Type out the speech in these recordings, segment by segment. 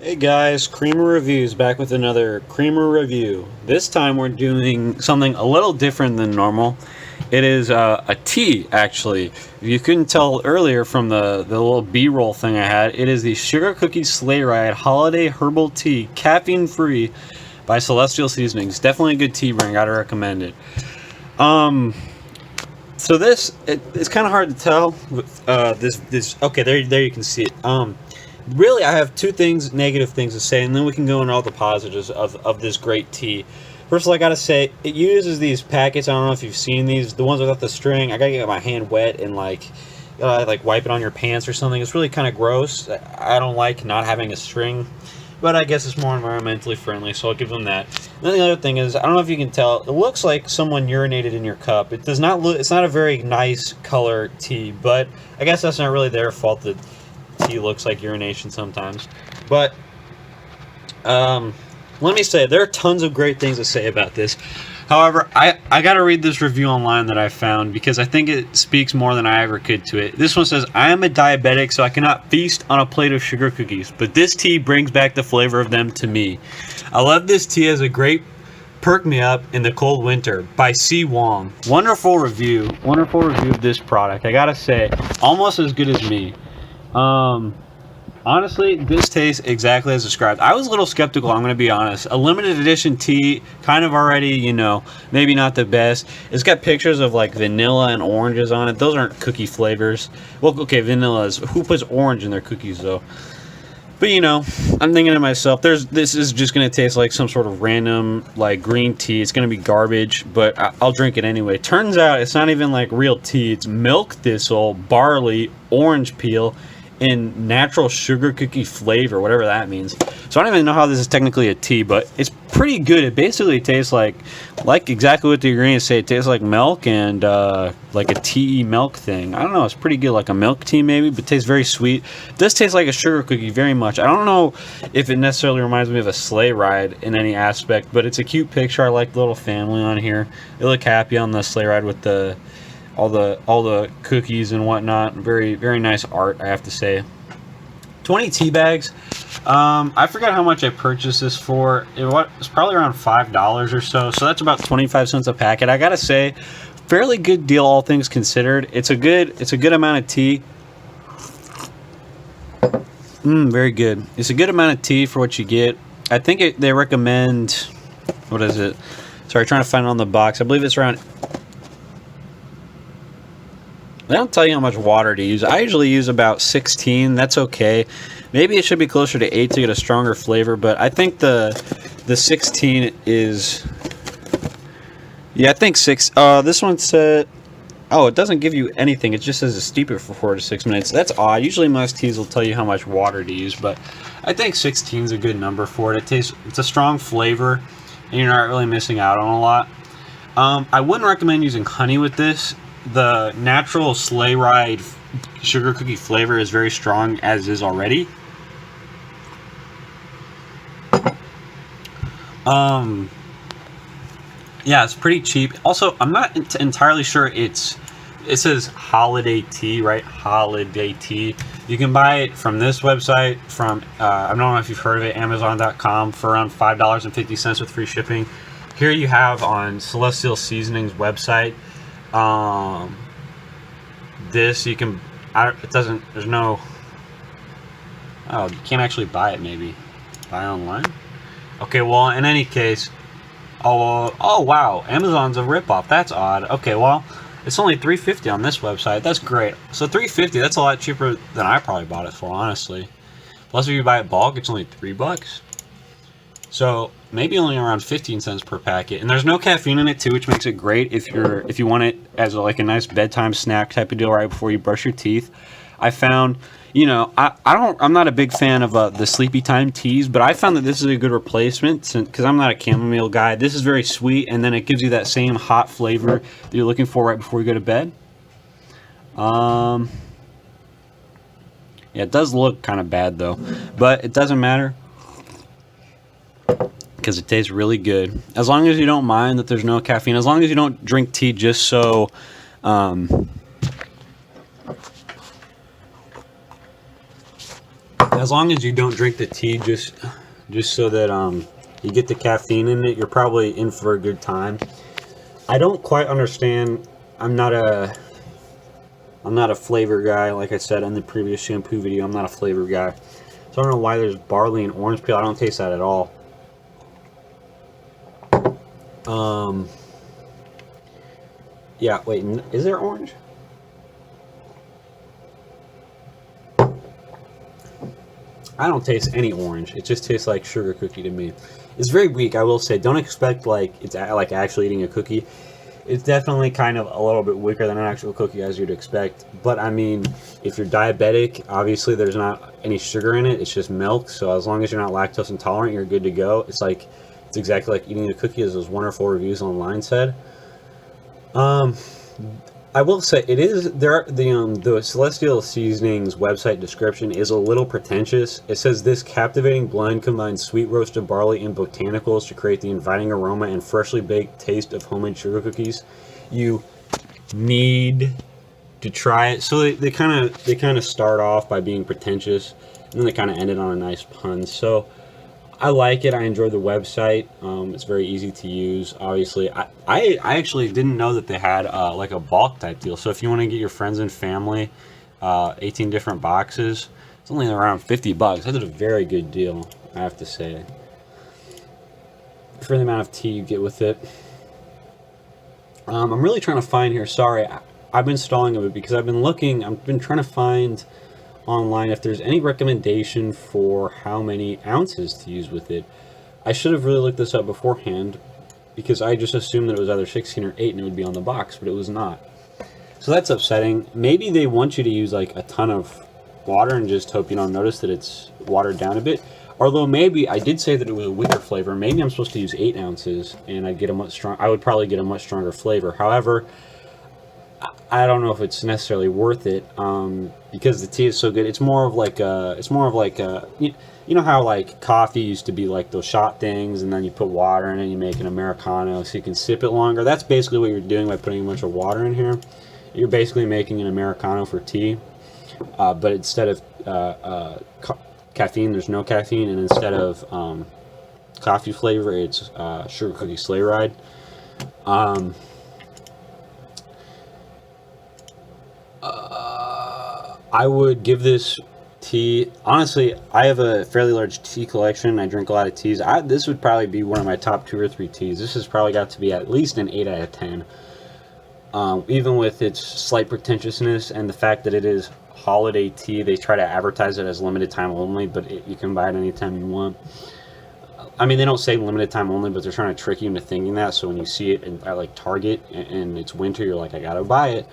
Hey guys, Creamer Reviews back with another Creamer review. This time we're doing something a little different than normal. It is a tea, actually. If you couldn't tell earlier from the little B-roll thing I had, it is the Sugar Cookie Sleigh Ride Holiday Herbal Tea, caffeine-free, by Celestial Seasonings. Definitely a good tea brand. Gotta recommend it. So it's kind of hard to tell. Okay, there you can see it. Really, I have two negative things to say, and then we can go into all the positives of this great tea. First of all, I gotta say, it uses these packets. I don't know if you've seen these, the ones without the string. I gotta get my hand wet and like wipe it on your pants or something. It's really kind of gross. I don't like not having a string, but I guess it's more environmentally friendly, so I'll give them that. And then the other thing is, I don't know if you can tell, it looks like someone urinated in your cup. It does not look. It's not a very nice color tea, but I guess that's not really their fault that tea looks like urination sometimes. But let me say, there are tons of great things to say about this. However, I gotta read this review online that I found because I think it speaks more than I ever could to it. This one says, I am a diabetic, so I cannot feast on a plate of sugar cookies, but this tea brings back the flavor of them to me. I love this tea as a great perk me up in the cold winter, by C. Wong. Wonderful review of this product. I gotta say, almost as good as me. Honestly, this tastes exactly as described. I was a little skeptical, I'm going to be honest. A limited edition tea, kind of already, maybe not the best. It's got pictures of like vanilla and oranges on it. Those aren't cookie flavors. Well, okay, vanilla is. Who puts orange in their cookies, though? But, I'm thinking to myself, this is just going to taste like some sort of random, like, green tea. It's going to be garbage, but I'll drink it anyway. Turns out it's not even like real tea. It's milk thistle, barley, orange peel, and natural sugar cookie flavor, whatever that means. So I don't even know how this is technically a tea, but it's pretty good. It basically tastes like exactly what the ingredients say. It tastes like milk and like a tea milk thing. I don't know. It's pretty good, like a milk tea maybe, but it tastes very sweet. It does taste like a sugar cookie very much. I don't know if it necessarily reminds me of a sleigh ride in any aspect, but it's a cute picture. I like the little family on here. They look happy on the sleigh ride with all the cookies and whatnot. Very, very nice art, I have to say. 20 tea bags. I forgot how much I purchased this for. It's probably around $5 or so. So that's about 25 cents a packet. I gotta say, fairly good deal, all things considered. It's a good amount of tea. Very good. It's a good amount of tea for what you get. I think they recommend. What is it? Sorry, trying to find it on the box. I believe it's around. They don't tell you how much water to use. I usually use about 16. That's okay. Maybe it should be closer to 8 to get a stronger flavor, but I think the 16 is... Yeah, I think 6. This one said... Oh, it doesn't give you anything. It just says to steep it for 4 to 6 minutes. That's odd. Usually most teas will tell you how much water to use, but I think 16 is a good number for it. It's a strong flavor, and you're not really missing out on a lot. I wouldn't recommend using honey with this. The natural sleigh ride sugar cookie flavor is very strong as is already. Yeah, it's pretty cheap. Also, I'm not entirely sure it says holiday tea, right? Holiday tea. You can buy it from this website, from I don't know if you've heard of it, Amazon.com, for around $5.50 with free shipping. Here you have on Celestial Seasonings website. This you can. It doesn't. There's no. Oh, you can't actually buy it. Maybe buy online. Okay. Well, in any case. Oh wow. Amazon's a ripoff. That's odd. Okay. Well, it's only $3.50 on this website. That's great. So $3.50. That's a lot cheaper than I probably bought it for, honestly. Plus, if you buy it bulk, it's only $3. So maybe only around 15 cents per packet, and there's no caffeine in it too, which makes it great if you want it as like a nice bedtime snack type of deal right before you brush your teeth. I found, I'm not a big fan of the sleepy time teas, but I found that this is a good replacement because I'm not a chamomile guy. This is very sweet, and then it gives you that same hot flavor that you're looking for right before you go to bed. Yeah, it does look kind of bad though, but it doesn't matter, because it tastes really good. As long as you don't mind that there's no caffeine, as long as you don't drink tea just so As long as you don't drink the tea, just so that you get the caffeine in it, you're probably in for a good time. I don't quite understand. I'm not a flavor guy. Like I said in the previous shampoo video, I'm not a flavor guy. So I don't know why there's barley and orange peel. I don't taste that at all. Yeah, wait, is there orange? I don't taste any orange. It just tastes like sugar cookie to me. It's very weak, I will say. Don't expect like it's like actually eating a cookie. It's definitely kind of a little bit weaker than an actual cookie, as you'd expect. But I mean, if you're diabetic, obviously there's not any sugar in it. It's just milk. So as long as you're not lactose intolerant, you're good to go. It's exactly like eating a cookie, as those wonderful reviews online said. I will say the Celestial Seasonings website description is a little pretentious. It says this captivating blend combines sweet roasted barley and botanicals to create the inviting aroma and freshly baked taste of homemade sugar cookies. You need to try it. So they kind of start off by being pretentious, and then they kind of end it on a nice pun. So I like it. I enjoy the website. It's very easy to use. Obviously, I actually didn't know that they had like a bulk type deal. So if you want to get your friends and family 18 different boxes, it's only around $50. That's a very good deal, I have to say, for the amount of tea you get with it. I'm really trying to find here. Sorry, I've been stalling a bit because I've been trying to find online if there's any recommendation for how many ounces to use with it. I should have really looked this up beforehand, because I just assumed that it was either 16 or 8 and it would be on the box, but it was not. So that's upsetting. Maybe they want you to use like a ton of water and just hope you don't notice that it's watered down a bit. Although maybe I did say that it was a weaker flavor. Maybe I'm supposed to use 8 ounces and I would probably get a much stronger flavor. However, I don't know if it's necessarily worth it, because the tea is so good. It's more of like you know how like coffee used to be like those shot things, and then you put water in it and you make an Americano so you can sip it longer. That's basically what you're doing by putting a bunch of water in here. You're basically making an Americano for tea, but instead of caffeine, there's no caffeine, and instead of coffee flavor, it's sugar cookie sleigh ride. I would give this tea, honestly, I have a fairly large tea collection. I drink a lot of teas. This would probably be one of my top 2 or 3 teas. This has probably got to be at least an 8 out of 10. Even with its slight pretentiousness and the fact that it is holiday tea, they try to advertise it as limited time only, but you can buy it anytime you want. I mean, they don't say limited time only, but they're trying to trick you into thinking that. So when you see it at like Target and it's winter, you're like, I gotta buy it.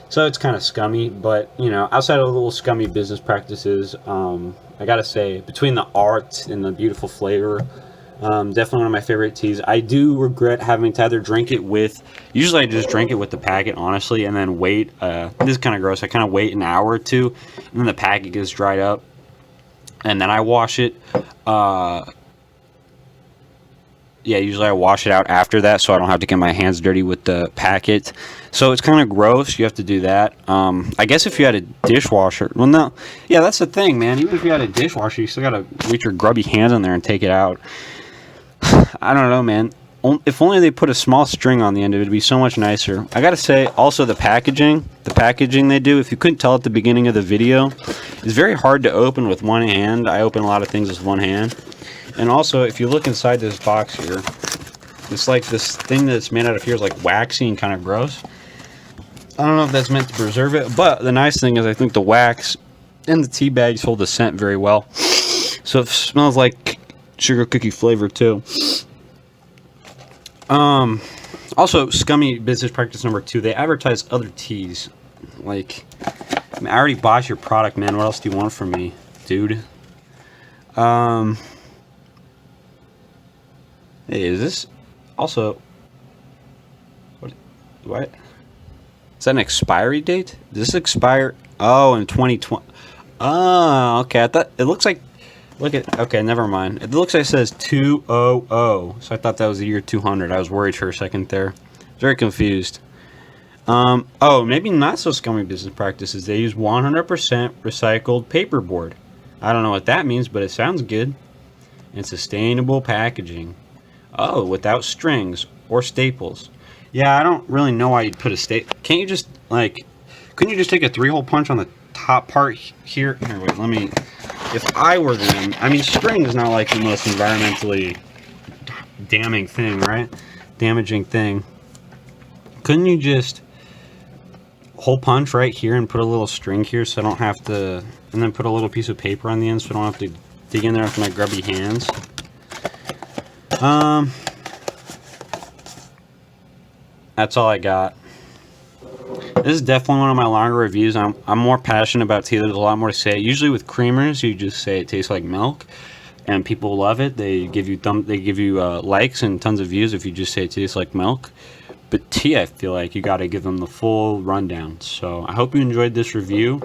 So it's kind of scummy, but you know, outside of the little scummy business practices, I gotta say, between the art and the beautiful flavor, definitely one of my favorite teas. I do regret having to either drink it with, usually I just drink it with the packet, honestly, and then wait, this is kind of gross, I kind of wait an hour or two, and then the packet gets dried up, and then I wash it. Yeah, usually I wash it out after that, so I don't have to get my hands dirty with the packet. So it's kind of gross. You have to do that. I guess if you had a dishwasher, well, no, yeah, that's the thing, man. Even if you had a dishwasher, you still gotta reach your grubby hands in there and take it out. I don't know, man. If only they put a small string on the end of it, it'd be so much nicer. I gotta say, also the packaging they do, if you couldn't tell at the beginning of the video, is very hard to open with one hand. I open a lot of things with one hand. And also, if you look inside this box here, it's like this thing that's made out of here is like waxy and kind of gross. I don't know if that's meant to preserve it, but the nice thing is I think the wax and the tea bags hold the scent very well. So it smells like sugar cookie flavor too. Also, scummy business practice number 2, they advertise other teas. Like, I mean, I already bought your product, man. What else do you want from me, dude? Hey, is this also what? Is that an expiry date? Does this expire? Oh, in 2020. Oh, okay. I thought it looks like. Look at. Okay, never mind. It looks like it says 200. So I thought that was the year 200. I was worried for a second there. Very confused. Oh, maybe not so scummy business practices. They use 100% recycled paperboard. I don't know what that means, but it sounds good. And sustainable packaging. Oh, without strings or staples. Yeah, I don't really know why you'd put a staple. Can't you just, like, couldn't you just take a 3-hole punch on the top part here? Here, wait, let me, if I were them, I mean, string is not like the most environmentally damning thing, right? Damaging thing. Couldn't you just hole punch right here and put a little string here so I don't have to, and then put a little piece of paper on the end so I don't have to dig in there with my grubby hands? That's all I got. This is definitely one of my longer reviews. I'm more passionate about tea. There's a lot more to say. Usually with creamers, you just say it tastes like milk, and people love it. They give you likes and tons of views if you just say it tastes like milk. But tea, I feel like you got to give them the full rundown. So I hope you enjoyed this review.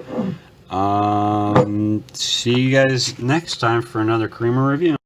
See you guys next time for another creamer review.